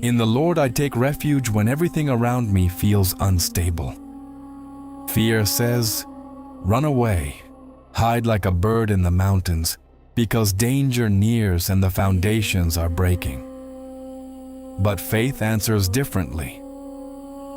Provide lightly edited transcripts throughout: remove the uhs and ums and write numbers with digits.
In the Lord I take refuge when everything around me feels unstable. Fear says, "Run away, hide like a bird in the mountains, because danger nears and the foundations are breaking." But faith answers differently.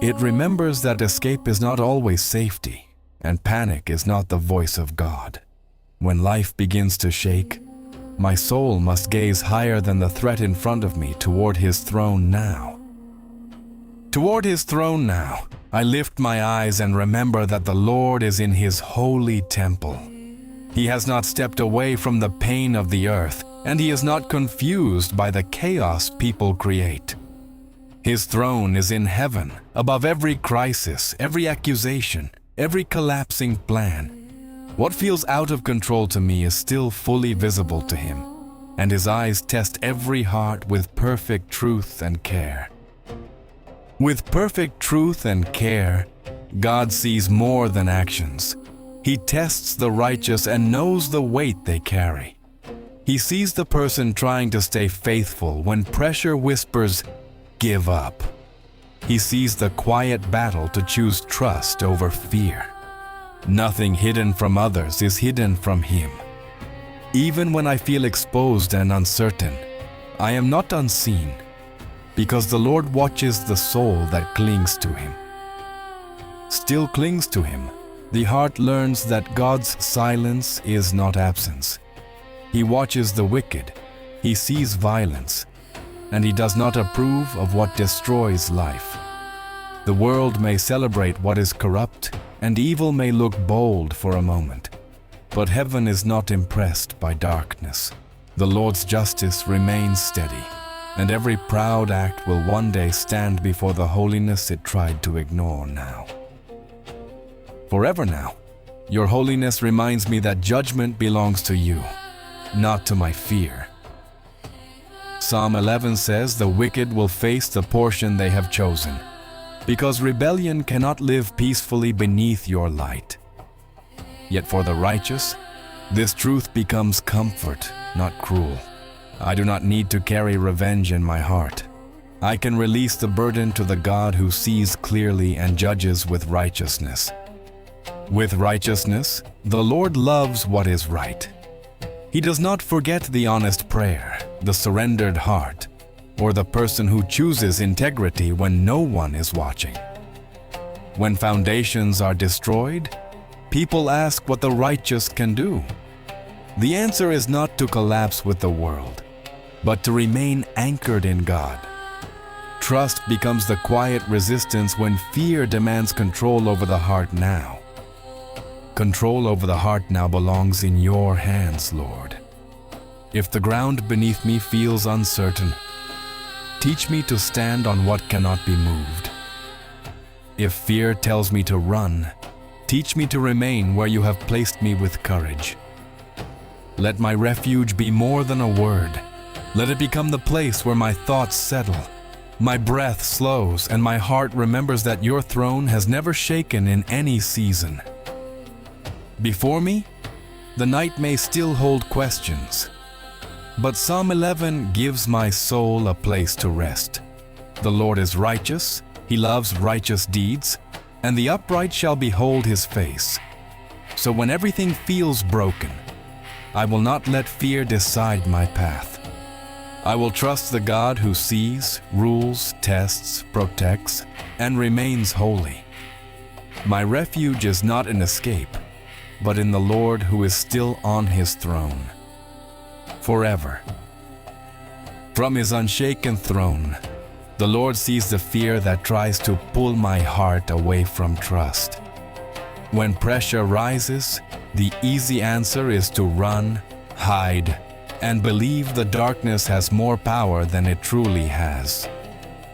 It remembers that escape is not always safety, and panic is not the voice of God. When life begins to shake, my soul must gaze higher than the threat in front of me toward His throne now. Toward His throne now, I lift my eyes and remember that the Lord is in His holy temple. He has not stepped away from the pain of the earth, and He is not confused by the chaos people create. His throne is in heaven, above every crisis, every accusation, every collapsing plan. What feels out of control to me is still fully visible to Him, and His eyes test every heart with perfect truth and care. With perfect truth and care, God sees more than actions. He tests the righteous and knows the weight they carry. He sees the person trying to stay faithful when pressure whispers, "Give up." He sees the quiet battle to choose trust over fear. Nothing hidden from others is hidden from Him. Even when I feel exposed and uncertain, I am not unseen, because the Lord watches the soul that clings to Him. Still clings to Him, the heart learns that God's silence is not absence. He watches the wicked, He sees violence, and He does not approve of what destroys life. The world may celebrate what is corrupt, and evil may look bold for a moment. But heaven is not impressed by darkness. The Lord's justice remains steady, and every proud act will one day stand before the holiness it tried to ignore now. Forever now, Your holiness reminds me that judgment belongs to You, not to my fear. Psalm 11 says the wicked will face the portion they have chosen, because rebellion cannot live peacefully beneath Your light. Yet for the righteous, this truth becomes comfort, not cruel. I do not need to carry revenge in my heart. I can release the burden to the God who sees clearly and judges with righteousness. With righteousness, the Lord loves what is right. He does not forget the honest prayer, the surrendered heart, or the person who chooses integrity when no one is watching. When foundations are destroyed, people ask what the righteous can do. The answer is not to collapse with the world, but to remain anchored in God. Trust becomes the quiet resistance when fear demands control over the heart now. Control over the heart now belongs in Your hands, Lord. If the ground beneath me feels uncertain, teach me to stand on what cannot be moved. If fear tells me to run, teach me to remain where You have placed me with courage. Let my refuge be more than a word. Let it become the place where my thoughts settle, my breath slows, and my heart remembers that Your throne has never shaken in any season. Before me, the night may still hold questions, but Psalm 11 gives my soul a place to rest. The Lord is righteous, He loves righteous deeds, and the upright shall behold His face. So when everything feels broken, I will not let fear decide my path. I will trust the God who sees, rules, tests, protects, and remains holy. My refuge is not in escape, but in the Lord who is still on His throne. Forever. From His unshaken throne, the Lord sees the fear that tries to pull my heart away from trust. When pressure rises, the easy answer is to run, hide, and believe the darkness has more power than it truly has.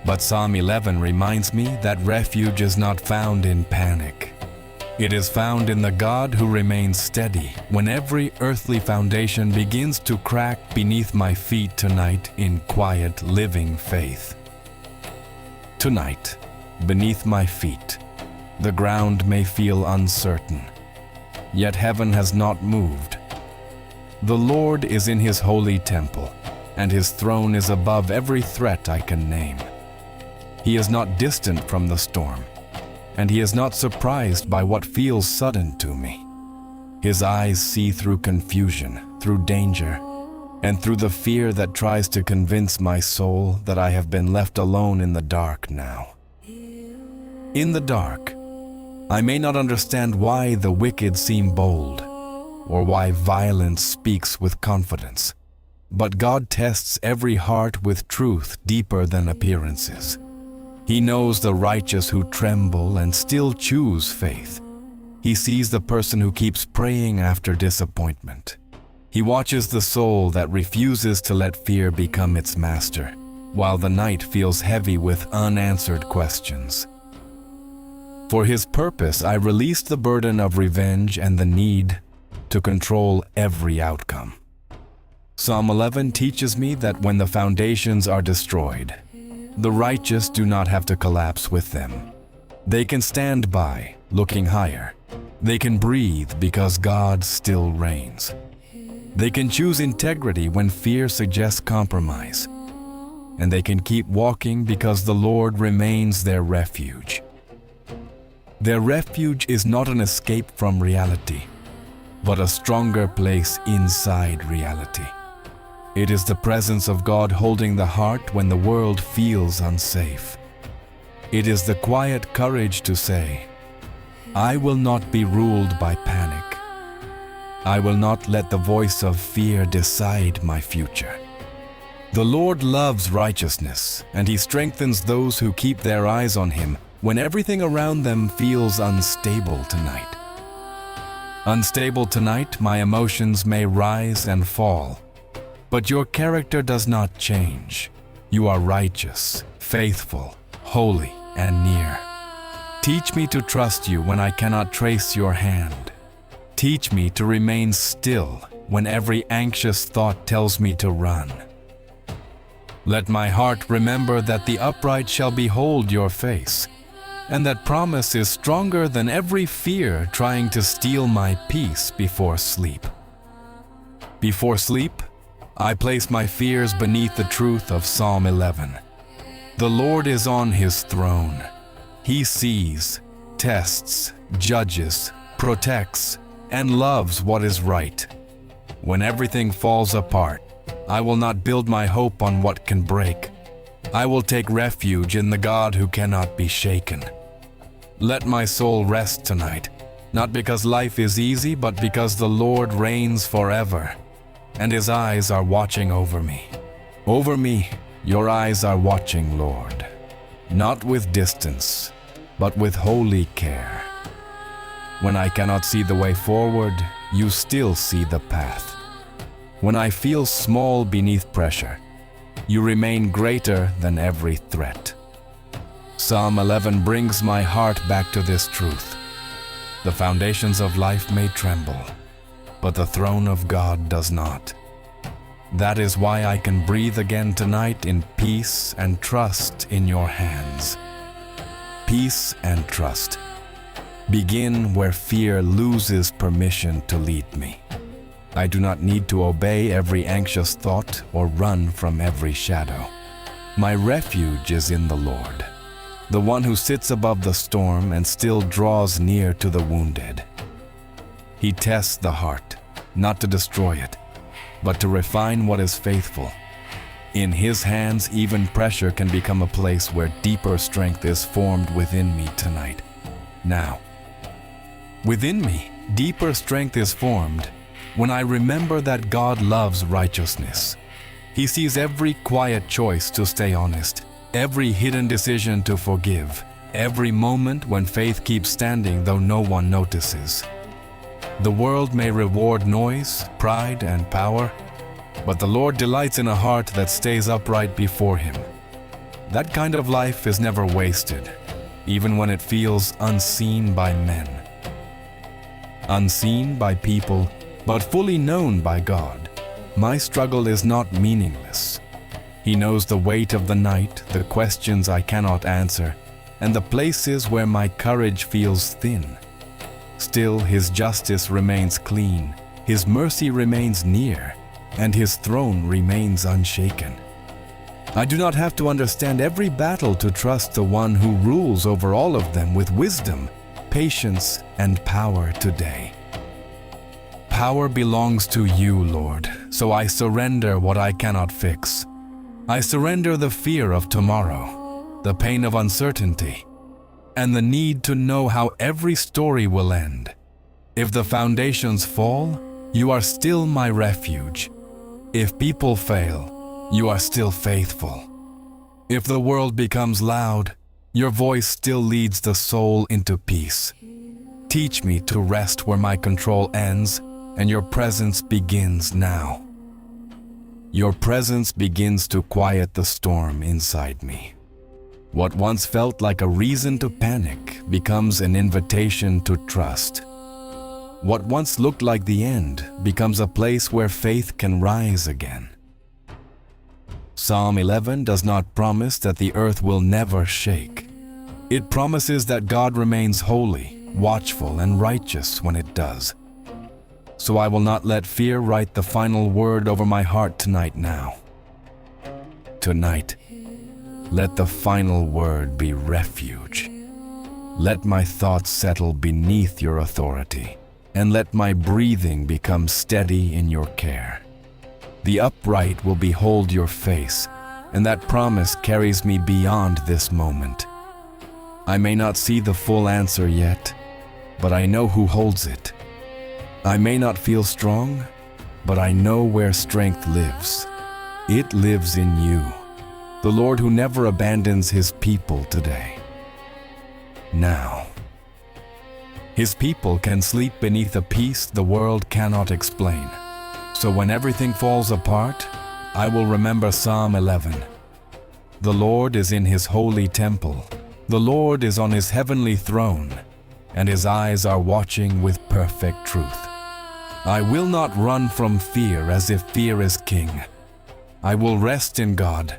But Psalm 11 reminds me that refuge is not found in panic. It is found in the God who remains steady when every earthly foundation begins to crack beneath my feet tonight in quiet, living faith. Tonight, beneath my feet, the ground may feel uncertain, yet heaven has not moved. The Lord is in His holy temple, and His throne is above every threat I can name. He is not distant from the storm, and he is not surprised by what feels sudden to me. His eyes see through confusion, through danger, and through the fear that tries to convince my soul that I have been left alone in the dark now. In the dark, I may not understand why the wicked seem bold, or why violence speaks with confidence, but God tests every heart with truth deeper than appearances. He knows the righteous who tremble and still choose faith. He sees the person who keeps praying after disappointment. He watches the soul that refuses to let fear become its master, while the night feels heavy with unanswered questions. For his purpose, I released the burden of revenge and the need to control every outcome. Psalm 11 teaches me that when the foundations are destroyed, the righteous do not have to collapse with them. They can stand by, looking higher. They can breathe because God still reigns. They can choose integrity when fear suggests compromise. And they can keep walking because the Lord remains their refuge. Their refuge is not an escape from reality, but a stronger place inside reality. It is the presence of God holding the heart when the world feels unsafe. It is the quiet courage to say, I will not be ruled by panic. I will not let the voice of fear decide my future. The Lord loves righteousness, and He strengthens those who keep their eyes on Him when everything around them feels unstable tonight. Unstable tonight, my emotions may rise and fall, but your character does not change. You are righteous, faithful, holy, and near. Teach me to trust you when I cannot trace your hand. Teach me to remain still when every anxious thought tells me to run. Let my heart remember that the upright shall behold your face, and that promise is stronger than every fear trying to steal my peace before sleep. Before sleep, I place my fears beneath the truth of Psalm 11. The Lord is on His throne. He sees, tests, judges, protects, and loves what is right. When everything falls apart, I will not build my hope on what can break. I will take refuge in the God who cannot be shaken. Let my soul rest tonight, not because life is easy, but because the Lord reigns forever, and His eyes are watching over me. Over me, your eyes are watching, Lord, not with distance, but with holy care. When I cannot see the way forward, you still see the path. When I feel small beneath pressure, you remain greater than every threat. Psalm 11 brings my heart back to this truth. The foundations of life may tremble, but the throne of God does not. That is why I can breathe again tonight in peace and trust in your hands. Peace and trust. Begin where fear loses permission to lead me. I do not need to obey every anxious thought or run from every shadow. My refuge is in the Lord, the one who sits above the storm and still draws near to the wounded. He tests the heart, not to destroy it, but to refine what is faithful. In His hands, even pressure can become a place where deeper strength is formed within me tonight. Now, within me, deeper strength is formed when I remember that God loves righteousness. He sees every quiet choice to stay honest, every hidden decision to forgive, every moment when faith keeps standing though no one notices. The world may reward noise, pride, and power, but the Lord delights in a heart that stays upright before Him. That kind of life is never wasted, even when it feels unseen by men. Unseen by people, but fully known by God. My struggle is not meaningless. He knows the weight of the night, the questions I cannot answer, and the places where my courage feels thin. Still, His justice remains clean, His mercy remains near, and His throne remains unshaken. I do not have to understand every battle to trust the one who rules over all of them with wisdom, patience, and power today. Power belongs to you, Lord, so I surrender what I cannot fix. I surrender the fear of tomorrow, the pain of uncertainty, and the need to know how every story will end. If the foundations fall, you are still my refuge. If people fail, you are still faithful. If the world becomes loud, your voice still leads the soul into peace. Teach me to rest where my control ends and your presence begins now. Your presence begins to quiet the storm inside me. What once felt like a reason to panic becomes an invitation to trust. What once looked like the end becomes a place where faith can rise again. Psalm 11 does not promise that the earth will never shake. It promises that God remains holy, watchful, and righteous when it does. So I will not let fear write the final word over my heart tonight now. Tonight, let the final word be refuge. Let my thoughts settle beneath your authority, and let my breathing become steady in your care. The upright will behold your face, and that promise carries me beyond this moment. I may not see the full answer yet, but I know who holds it. I may not feel strong, but I know where strength lives. It lives in you, the Lord who never abandons his people today. Now, his people can sleep beneath a peace the world cannot explain. So when everything falls apart, I will remember Psalm 11. The Lord is in his holy temple. The Lord is on his heavenly throne, and his eyes are watching with perfect truth. I will not run from fear as if fear is king. I will rest in God,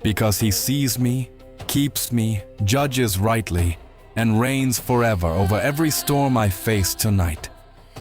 because he sees me, keeps me, judges rightly, and reigns forever over every storm I face tonight.